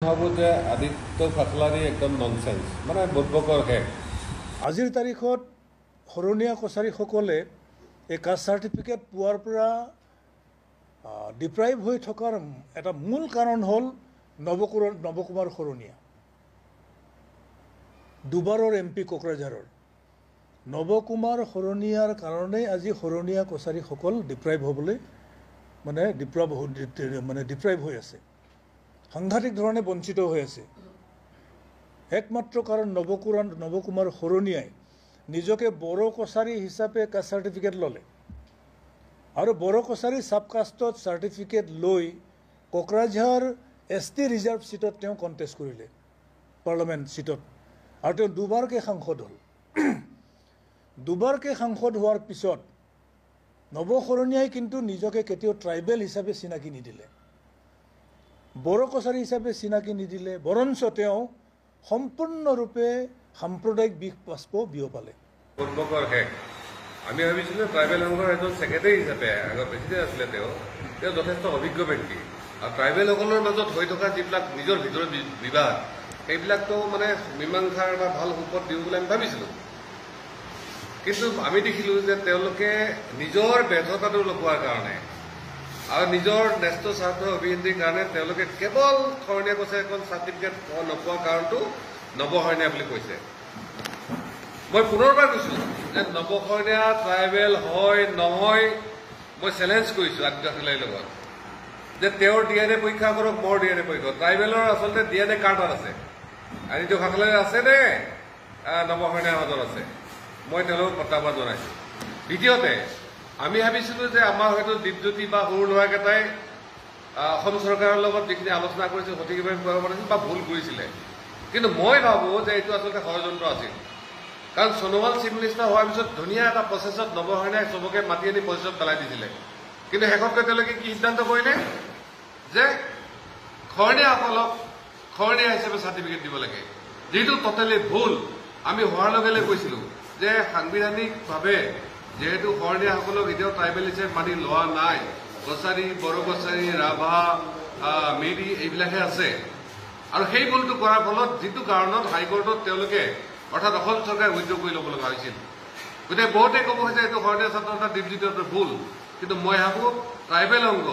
ভাবো যে আদিত্য খাখলাৰী একদম ননসেন্স মানে বকবকৰ শেষ। আজিৰ তাৰিখত শৰণীয়া কছাৰীসকলে এই কাষ্ট চাৰ্টিফিকেট পোৱাৰ পৰা ডিপ্ৰাইভ হৈ থকাৰ এটা মূল কাৰণ হ'ল নৱকুমাৰ শৰণীয়া, দুবাৰৰ MP কোকৰাঝাৰৰ নৱকুমাৰ শৰণীয়াৰ কাৰণেই আজি শৰণীয়া কছাৰীসকল ডিপ্ৰাইভ হ'বলৈ ডিপ্ৰাইভ হৈ আছে, সাংঘাতিক ধৰণে বঞ্চিত হৈ আছে। একমাত্ৰ কাৰণ নৱকুমাৰ শৰণীয়াই নিজকে বড়ো কছাৰী হিচাপে কাষ্ট চাৰ্টিফিকেট ল'লে আৰু বড়ো কছাৰী ছাবকাষ্টত চাৰ্টিফিকেট লৈ কোকৰাঝাৰ ST ৰিজাৰ্ভ সিটত তেওঁ কণ্টেষ্ট কৰিলে পাৰ্লামেণ্ট সিটত আৰু তেওঁ দুবাৰকৈ সাংসদ হ'ল। দুবাৰকৈ সাংসদ হোৱাৰ পিছত নৱশৰণীয়াই কিন্তু নিজকে কেতিয়াও ট্ৰাইবেল হিচাপে চিনাকি নিদিলে, বড়ো কছাৰী হিচাপে চিনাকি নিদিলে, বৰঞ্চ তেওঁ সম্পূৰ্ণৰূপে সাম্প্ৰদায়িক বিষ বিয়পালে। বকবকৰ শেষ। আমি ভাবিছিলোঁ ট্ৰাইবেল সংঘৰ এজন ছেক্ৰেটাৰী হিচাপে আগৰ প্ৰেচিডেণ্ট আছিলে, তেওঁ যথেষ্ট অভিজ্ঞ ব্যক্তি আৰু ট্ৰাইবেলসকলৰ মাজত হৈ থকা যিবিলাক নিজৰ ভিতৰত বিবাদ সেইবিলাকতো মানে মীমাংসাৰ বা ভাল সুপথ দিওঁ বুলি আমি ভাবিছিলোঁ। কিন্তু আমি দেখিলোঁ যে তেওঁলোকে নিজৰ ব্যৰ্থতাটো লুকুৱাৰ কাৰণে আৰু নিজৰ ন্যস্ত স্বাৰ্থ অভিবৃদ্ধিৰ কাৰণে তেওঁলোকে কেৱল শৰণীয়া কছাৰী এখন চাৰ্টিফিকেট নোপোৱাৰ কাৰণটো নৱশৰণীয়া বুলি কৈছে। মই পুনৰবাৰ কৈছোঁ যে নৱশৰণীয়া ট্ৰাইবেল হয় নহয় মই চেলেঞ্জ কৰিছোঁ আদিত্য খাখলাৰীৰ লগত যে তেওঁৰ DNA পৰীক্ষা কৰক, মোৰ DNA পৰীক্ষা। ট্ৰাইবেলৰ আচলতে DNA কাৰ্ডত আছে, আদিত্য খাখলাৰীৰ আছে নে নৱশৰণীয়াৰ মাজত আছে, মই তেওঁলোকক প্ৰত্যাহ্বান জনাইছোঁ। দ্বিতীয়তে আমি ভাবিছিলোঁ যে আমাৰ হয়তো দীপজ্যোতি বা সৰু ল'ৰাকেইটাই অসম চৰকাৰৰ লগত যিখিনি আলোচনা কৰিছিল সঠিকভাৱে কৰিব পাৰিছিল বা ভুল কৰিছিলে, কিন্তু মই ভাবোঁ যে এইটো আচলতে ষড়যন্ত্ৰ আছিল। কাৰণ সোণোৱাল চিফ মিনিষ্টাৰ হোৱাৰ পিছত ধুনীয়া এটা প্ৰচেছত নৱশৰণীয়াই চবকে মাতি আনি প্ৰচেছত পেলাই দিছিলে, কিন্তু শেষতকৈ তেওঁলোকে কি সিদ্ধান্ত কৰিলে যে শৰণীয়াসকলক শৰণীয়া হিচাপে চাৰ্টিফিকেট দিব লাগে, যিটো ট'টেলি ভুল। আমি হোৱাৰ লগে লগে কৈছিলোঁ যে সাংবিধানিকভাৱে যিহেতু শৰণীয়াসকলক এতিয়াও ট্ৰাইবেল হিচাপে মানি লোৱা নাই, কছাৰী, বড়ো কছাৰী, ৰাভা, মিৰি এইবিলাকহে আছে, আৰু সেই ভুলটো কৰাৰ ফলত যিটো কাৰণত হাইকোৰ্টত তেওঁলোকে অৰ্থাৎ অসম চৰকাৰে উইথড্ৰ কৰি ল'ব লগা হৈছিল। গতিকে বহুতে ক'ব হৈছে এইটো শৰণীয়া ছাত্ৰতা দীপজ্যোতিৰ ভুল, কিন্তু মই ভাবোঁ ট্ৰাইবেল অংগ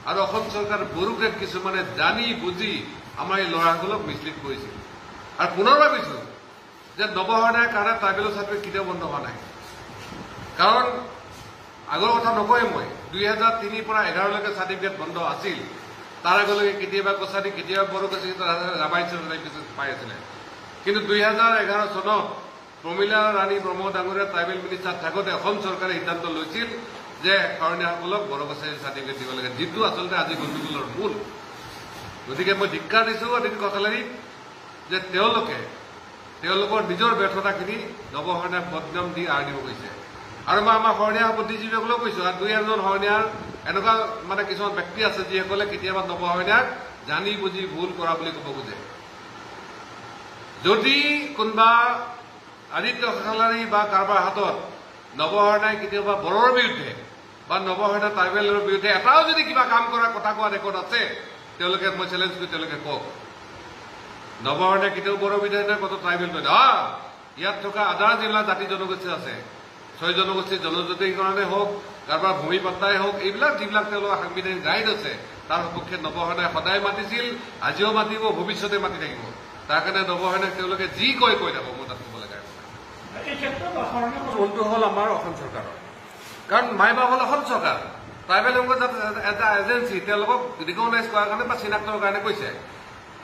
আৰু অসম চৰকাৰ বড়োকে কিছুমানে জানি বুজি আমাৰ এই ল'ৰাসকলক মিছলিড কৰিছিল। আৰু পুনৰবাৰ কৈছোঁ যে নৱশৰণীয়াৰ কাৰণে ট্ৰাইবেলৰ চাৰ্টিফিকেট কেতিয়াও বন্ধ হোৱা নাই, কাৰণ আগৰ কথা নকয় মই 2003 পৰা 2011লৈকে চাৰ্টিফিকেট বন্ধ আছিল, তাৰ আগলৈকে কেতিয়াবা কছাৰী কেতিয়াবা বড়ো কছাৰী ৰাভাই পাই আছিলে। কিন্তু 2011 চনত প্ৰমীলা ৰাণী ব্ৰহ্ম ডাঙৰীয়া ট্ৰাইবেল মিনিষ্টাৰ থাকোঁতে অসম চৰকাৰে সিদ্ধান্ত লৈছিল যে শৰণীয়াসকলক বড়ো কছাৰী চাৰ্টিফিকেট দিব লাগে, যিটো আচলতে আজি গণ্ডগোলৰ মূল। গতিকে মই ধিক্কাৰ দিছোঁ আদিত্য খাখলাৰীক যে তেওঁলোকৰ নিজৰ ব্যৰ্থতাখিনি নৱশৰণীয়াক বদনাম দি আঁৰ দিব গৈছে। আৰু মই আমাৰ শৰণীয়া বুদ্ধিজীৱীসকলেও কৈছোঁ, আৰু দুই এজন শৰণীয়াৰ এনেকুৱা মানে কিছুমান ব্যক্তি আছে যিসকলে কেতিয়াবা নৱশৰণীয়াক জানি বুজি ভুল কৰা বুলি ক'ব খোজে। যদি কোনোবা আদিত্য খাখলাৰী বা কাৰোবাৰ হাতত নৱশৰণীয়াই কেতিয়াবা বড়োৰ বিৰুদ্ধে বা নৱশৰণীয়া ট্ৰাইবেলৰ বিৰুদ্ধে এটাও যদি কিবা কাম কৰা কথা কোৱা ৰেকৰ্ড আছে, তেওঁলোকে মই চেলেঞ্জ কৰি তেওঁলোকে কওক। নৱশৰণীয়াই কেতিয়াও বড়ো বিৰুদ্ধে নহয়, কত ট্ৰাইবেল নহয়। ইয়াত থকা আধা যিবিলাক জাতি জনগোষ্ঠী আছে, 6 জনগোষ্ঠীৰ জনজাতিকৰণে হওক, কাৰোবাৰ ভূমি পট্টাই হওক, এইবিলাক যিবিলাক তেওঁলোকৰ সাংবিধানিক গাইড আছে তাৰ সপক্ষে নৱশৰণীয়াই সদায় মাতিছিল, আজিও মাতিব, ভৱিষ্যতে মাতি থাকিব। তাৰ কাৰণে নৱশৰণীয়াক তেওঁলোকে যি কৈ থাকক, মই তাত ক'ব লাগে। ভুলটো হ'ল আমাৰ অসম চৰকাৰৰ, কাৰণ মাইবা হ'ল অসম চৰকাৰ, ট্ৰাইবেল অংগত এটা এজেঞ্চি তেওঁলোকক ৰিকগনাইজ কৰাৰ কাৰণে বা চিনাক্তৰ কাৰণে কৈছে,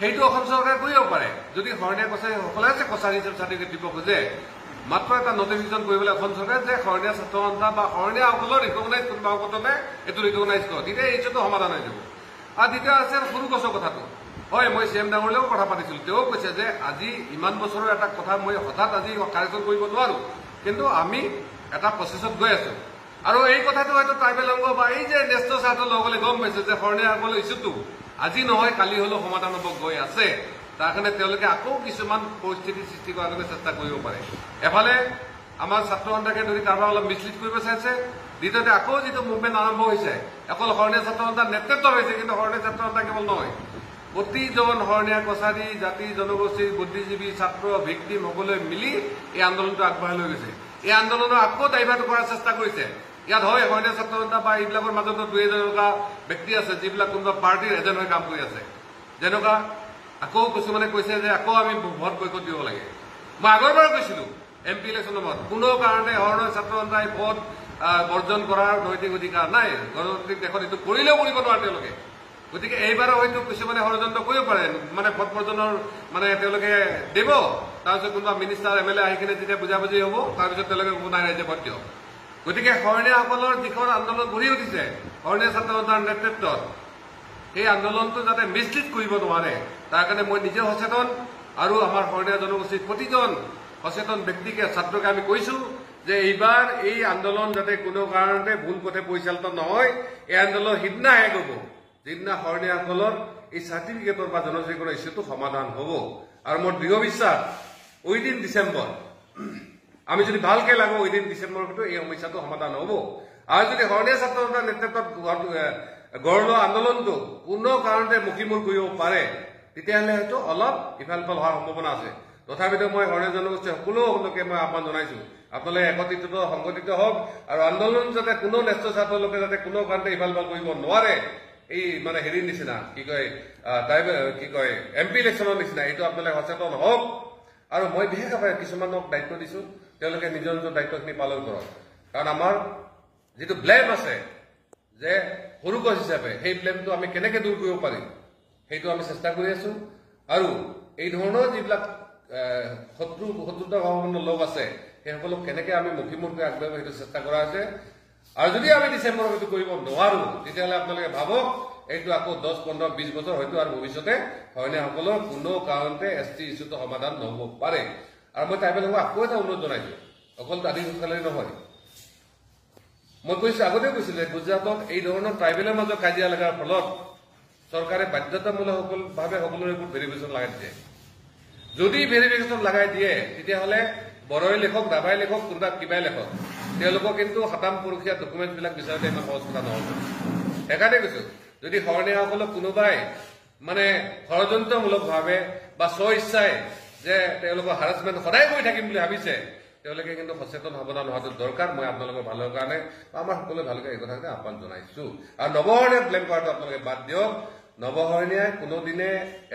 সেইটো অসম চৰকাৰে কৰিব পাৰে। যদি শৰণীয়া কছাৰী সকলে আছে কছাৰী হিচাপে চাৰ্টিফিকেট দিব খোজে, মাত্ৰ এটা নটিফিকেশ্যন কৰিবলৈ অসম চৰকাৰে যে শৰণীয়া ছাত্ৰ সন্থা বা শৰণীয়াসকলৰ ৰিকগনাইজ কোনোবা সংগঠনে এইটো ৰিকগনাইজ কৰক, তেতিয়া এই ইছ্যুটো সমাধান হৈ যাব। আৰু দ্বিতীয় আছে সৰু গছৰ কথাটো। হয়, মই CM ডাঙৰীয়াও কথা পাতিছিলোঁ, তেওঁ কৈছে যে আজি ইমান বছৰৰ এটা কথা মই হঠাৎ আজি কাৰেকশ্যন কৰিব নোৱাৰোঁ, কিন্তু আমি এটা প্ৰচেছত গৈ আছোঁ। আৰু এই কথাটো হয়তো ট্ৰাইবেল অংগ বা এই যে ন্যস্ত স্বাৰ্থৰ লগলে গম পাইছে যে শৰণীয়াসকলৰ ইছ্যুটো আজি নহয় কালি হ'লেও সমাধান হ'ব গৈ আছে, তাৰ কাৰণে তেওঁলোকে আকৌ কিছুমান পৰিস্থিতিৰ সৃষ্টি কৰাৰ কাৰণে চেষ্টা কৰিব পাৰে। এফালে আমাৰ ছাত্ৰ সন্থাকে ধৰি কাৰোবাৰ অলপ মিছলিড কৰিব চাইছে, দ্বিতীয়তে আকৌ যিটো মুভমেণ্ট আৰম্ভ হৈছে অকল শৰণীয়া ছাত্ৰ সন্থাৰ নেতৃত্ব হৈছে, কিন্তু শৰণীয়া ছাত্ৰ সন্থা কেৱল নহয়, প্ৰতিজন শৰণীয়া কছাৰী জাতি জনগোষ্ঠীৰ বুদ্ধিজীৱী ছাত্ৰ ভিক্টিম সকলোৱে মিলি এই আন্দোলনটো আগবঢ়াই লৈ গৈছে। এই আন্দোলনৰ আকৌ ডাইভাৰ্ট কৰাৰ চেষ্টা কৰিছে। ইয়াত হয় শৰণীয়া ছাত্ৰ জনতা বা এইবিলাকৰ মাজতো দুই এজনকা ব্যক্তি আছে যিবিলাক কোনোবা পাৰ্টীৰ এজেণ্ট হৈ কাম কৰি আছে। যেনেকুৱা আকৌ কিছুমানে কৈছে যে আকৌ আমি ভোট বয়কট দিব লাগে। মই আগৰবাৰ কৈছিলো MP ইলেকশ্যনৰ সময়ত কোনো কাৰণতে শৰণীয়া ছাত্ৰ জনতাই ভোট বৰ্জন কৰাৰ নৈতিক অধিকাৰ নাই। গণতান্ত্ৰিক দেশত এইটো কৰিলেও কৰিব নোৱাৰে তেওঁলোকে। গতিকে এইবাৰো হয়তো কিছুমানে ষড়যন্ত্ৰ কৰিব পাৰে, মানে ভোট বৰ্জনৰ মানে তেওঁলোকে দিব, তাৰপিছত কোনোবা মিনিষ্টাৰ MLA আহি কিনে যেতিয়া বুজাবুজি হ'ব, তাৰপিছত তেওঁলোকে কোনো নাই ৰাইজে ভোট দিয়ক। গতিকে শৰণীয়াসকলৰ যিখন আন্দোলন গঢ়ি উঠিছে শৰণীয়া ছাত্ৰ জনতাৰ নেতৃত্বত, এই আন্দোলনটো যাতে মিছলিড কৰিব নোৱাৰে তাৰ কাৰণে মই নিজে সচেতন আৰু আমাৰ শৰণীয়া জনগোষ্ঠীৰ প্ৰতিজন সচেতন ব্যক্তিকে ছাত্ৰকে আমি কৈছো যে এইবাৰ এই আন্দোলন যাতে কোনো কাৰণতে ভুল পথে পৰিচালিত নহয়। এই আন্দোলন সিদিনা শেষ হ'ব যিদিনা শৰণীয়াসকলৰ এই চাৰ্টিফিকেটৰ বা জনজাতিকৰণৰ ইছ্যুটো সমাধান হ'ব। আৰু মোৰ দৃঢ় বিশ্বাস উইদিন ডিচেম্বৰ আমি যদি ভালকে লাগো উইদিন ডিচেম্বৰ এই সমস্যাটো সমাধান হ'ব। আৰু যদি শৰণীয়া ছাত্ৰ জনতাৰ নেতৃত্বত গঢ় লোৱা আন্দোলনটো কোনো কাৰণতে মুখিমূৰ কৰিব পাৰে তেতিয়াহ'লে হয়তো অলপ ইফাল সিফাল হোৱাৰ সম্ভাৱনা আছে। তথাপিতো মই শৰণীয়া জনগোষ্ঠীৰ সকলোকে মই আহ্বান জনাইছো আপোনালোকে একত্ৰিত সংগঠিত হওক আৰু আন্দোলন যাতে কোনো ন্যস্ত ছাত্ৰৰ লোকে যাতে কোনো কাৰণতে ইফাল সিফাল কৰিব নোৱাৰে। এই মানে হেৰিৰ নিচিনা কি কয় MP ইলেকশ্যনৰ নিচিনা এইটো আপোনালোকে সচেতন হওক। আৰু মই বিশেষভাৱে কিছুমানক দায়িত্ব দিছো তেওঁলোকে নিজৰ নিজৰ দায়িত্বখিনি পালন কৰক। কাৰণ আমাৰ যিটো ব্লেম আছে যে সৰু গছ হিচাপে সেই ব্লেমটো আমি কেনেকে দূৰ কৰিব পাৰিম সেইটো আমি চেষ্টা কৰি আছো। আৰু এই ধৰণৰ যিবিলাক শত্ৰুতা ভাৱপূৰ্ণ লোক আছে সেইসকলক কেনেকে আমি মুখিমুখি আগবাঢ়িব সেইটো চেষ্টা কৰা হৈছে। আৰু যদি আমি ডিচেম্বৰত এইটো কৰিব নোৱাৰো তেতিয়াহ'লে আপোনালোকে ভাবক এইটো আকৌ 10-15-20 বছৰ হয়তো আৰু ভৱিষ্যতে শৰণীয়াসকলৰ কোনো কাৰণতে ST ইছ্যুটো সমাধান নহ'ব পাৰে। আৰু মই ট্ৰাইবেলসকলক আকৌ এটা অনুৰোধ জনাইছো, অকল আদিবাসীসকলে নহয়। মই কৈছো আগতেও কৈছিলো যে গুজৰাটত এই ধৰণৰ ট্ৰাইবেলৰ মাজত কাজিয়া লগাৰ ফলত চৰকাৰে বাধ্যতামূলকভাৱে সকলোৰে ওপৰত ভেৰিফিকেশ্যন লগাই দিছে। যদি ভেৰিফিকেশ্যন লগাই দিয়ে তেতিয়াহ'লে বড়োই লেখক ৰাভাই লেখক কোনোবা কিবাই লেখক তেওঁলোকক কিন্তু শতাম পুৰুষীয়া ডকুমেণ্টছবিলাক বিচাৰোঁতে ইমান সহজ কথা নহ'ব। সেইকাৰণে কৈছো যদি শৰণীয়াসকলক কোনোবাই মানে ষড়যন্ত্ৰমূলকভাৱে বা স্ব ইচ্ছাই যে তেওঁলোকৰ হাৰাছমেণ্ট সদায় কৰি থাকিম বুলি ভাবিছে তেওঁলোকে কিন্তু সচেতন সাৱধান হোৱাটো দৰকাৰ। মই আপোনালোকৰ ভালৰ কাৰণে আমাৰ সকলোৱে ভালকৈ এই কথাকে আহ্বান জনাইছো। আৰু নৱশৰণীয়াক ব্লেম কৰাটো আপোনালোকে বাদ দিয়ক। নৱশৰণীয়াই কোনোদিনে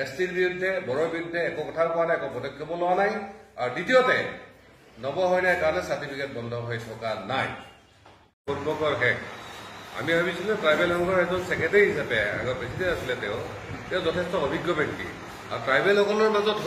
STৰ বিৰুদ্ধে বড়োৰ বিৰুদ্ধে একো কথা কোৱা নাই, একো পদক্ষেপ লোৱা নাই। আৰু দ্বিতীয়তে নৱশৰণীয়াৰ কাৰণে চাৰ্টিফিকেট বন্ধ হৈ থকা নাই। পূৰ্বকৰ শেষ আমি ভাবিছিলো ট্ৰাইবেল সংঘৰ এজন ছেক্ৰেটাৰী হিচাপে আগৰ প্ৰেচিডেণ্ট আছিলে তেওঁ যথেষ্ট অভিজ্ঞ ব্যক্তি আৰু ট্ৰাইবেলসকলৰ মাজত